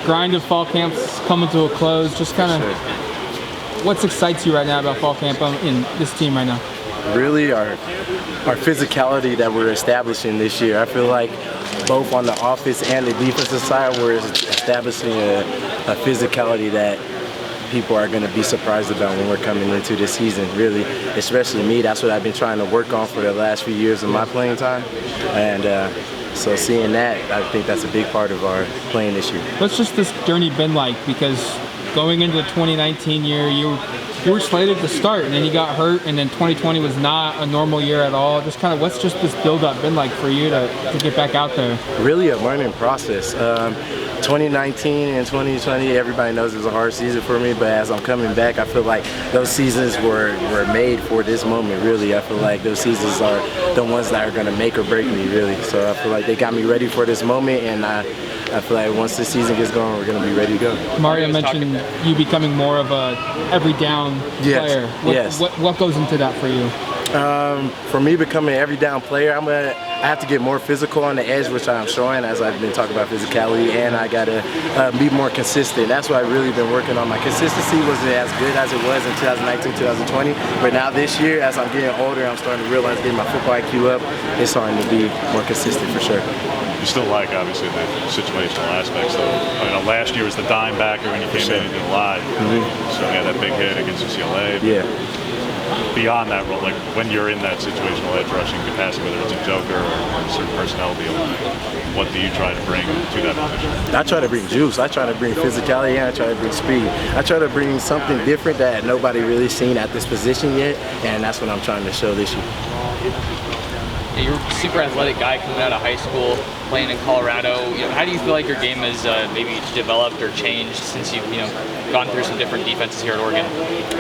grind of fall camp's coming to a close. Just kind of, what excites you right now about fall camp in this team right now? Really, our physicality that we're establishing this year. I feel like both on the offense and the defensive side, we're establishing a physicality that people are going to be surprised about when we're coming into this season, really, especially me. That's what I've been trying to work on for the last few years of my playing time. And so seeing that, I think that's a big part of our playing this year. What's just this journey been like? Because going into the 2019 year, you were slated to start, and then you got hurt, and then 2020 was not a normal year at all. Just kind of, what's just this build-up been like for you to get back out there? Really a learning process. 2019 and 2020, everybody knows it was a hard season for me, but as I'm coming back, I feel like those seasons were made for this moment, really. I feel like those seasons are the ones that are going to make or break me, really. So I feel like they got me ready for this moment, and I feel like once this season gets going, we're going to be ready to go. Mario mentioned you becoming more of a every down player. What goes into that for you? For me, becoming an every down player, I have to get more physical on the edge, which I'm showing as I've been talking about physicality, and I got to be more consistent. That's what I've really been working on. My consistency wasn't as good as it was in 2019, 2020, but now this year, as I'm getting older, I'm starting to realize getting my football IQ up, it's starting to be more consistent for sure. You still like, obviously, the situational aspects, though. I mean, last year was the dime backer when you came in and did a lot. So you had that big hit against UCLA. Yeah. Beyond that role, like when you're in that situational edge rushing capacity, whether it's a joker or a certain personnel deal, what do you try to bring to that position? I try to bring juice. I try to bring physicality, and I try to bring speed. I try to bring something different that nobody really seen at this position yet, and that's what I'm trying to show this year. You're a super athletic guy coming out of high school, playing in Colorado. How do you feel like your game has maybe developed or changed since you've gone through some different defenses here at Oregon?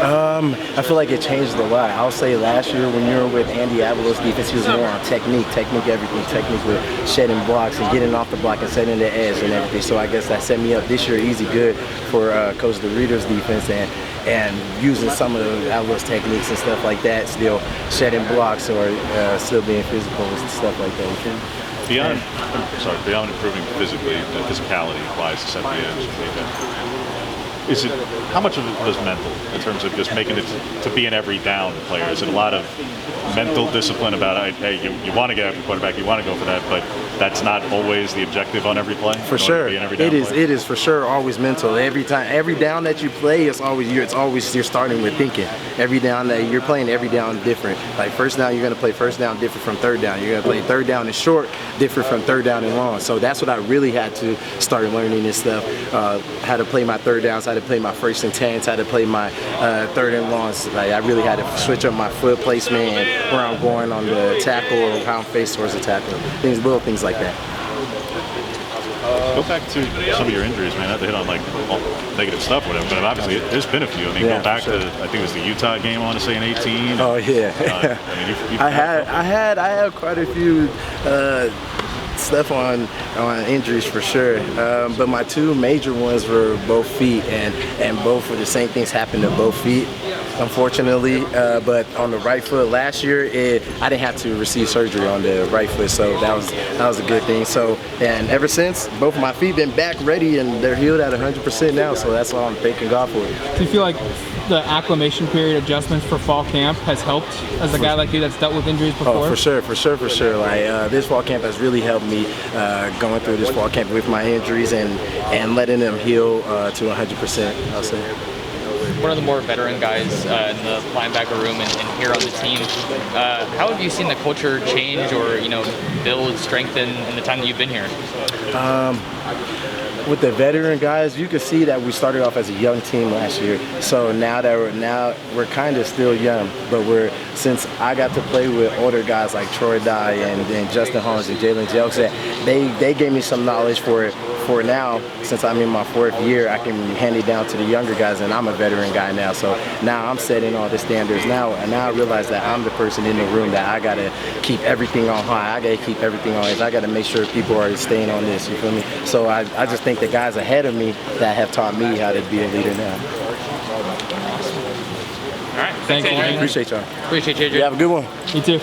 I feel like it changed a lot. I'll say last year when you were with Andy Avalos' defense, he was more on technique everything, technique with shedding blocks and getting off the block and setting the edge and everything. So I guess that set me up this year easy good for Coach DeRita's defense and using some of the Avalos techniques and stuff like that, still shedding blocks or still being physical and stuff like that. Beyond improving physically, the physicality applies to set the edge. How much of it is mental in terms of just making it to be an every down player? Is it a lot of mental discipline about, hey, you want to get after the quarterback, you want to go for that, but that's not always the objective on every play? For sure. It is for sure always mental. Every down that you play, it's always you're starting with thinking. Every down that you're playing, every down different. Like first down, you're going to play first down different from third down. You're going to play third down and short different from third down and long. So that's what I really had to start learning this stuff. How to play my third downs, how to play my first and 10s, how to play my third and longs. Like I really had to switch up my foot placement and where I'm going on the tackle or how I'm faced towards the tackle. Little things like that. Go back to some of your injuries, man. Not to hit on like negative stuff or whatever, but obviously there's been a few. I mean, go back to I think it was the Utah game. I want to say in 18. Oh yeah. I had quite a few stuff on injuries for sure, but my two major ones were both feet, and both of the same things happened to both feet, unfortunately. But on the right foot last year, I didn't have to receive surgery on the right foot, so that was a good thing. So, and ever since, both of my feet been back ready and they're healed at 100% now. So that's all I'm thanking God for. Do you feel like the acclimation period adjustments for fall camp has helped as a guy like you that's dealt with injuries before? Oh, for sure. Like this fall camp has really helped me going through this fall camp with my injuries and letting them heal to 100%, I'll say. One of the more veteran guys in the linebacker room and here on the team. How have you seen the culture change or build, strengthen in the time that you've been here? With the veteran guys, you can see that we started off as a young team last year. So now we're kind of still young, but since I got to play with older guys like Troy Dye and Justin Holmes and Jalen Jelks, they gave me some knowledge for now. Since I'm in my fourth year, I can hand it down to the younger guys, and I'm a veteran guy now. So now I'm setting all the standards now, and now I realize that I'm the person in the room that I gotta keep everything on high. I gotta keep everything on edge. I gotta make sure people are staying on this. You feel me? So I just think the guys ahead of me that have taught me how to be a leader now. All right. Thank you. Appreciate y'all. Appreciate you, Adrian. You have a good one. You too.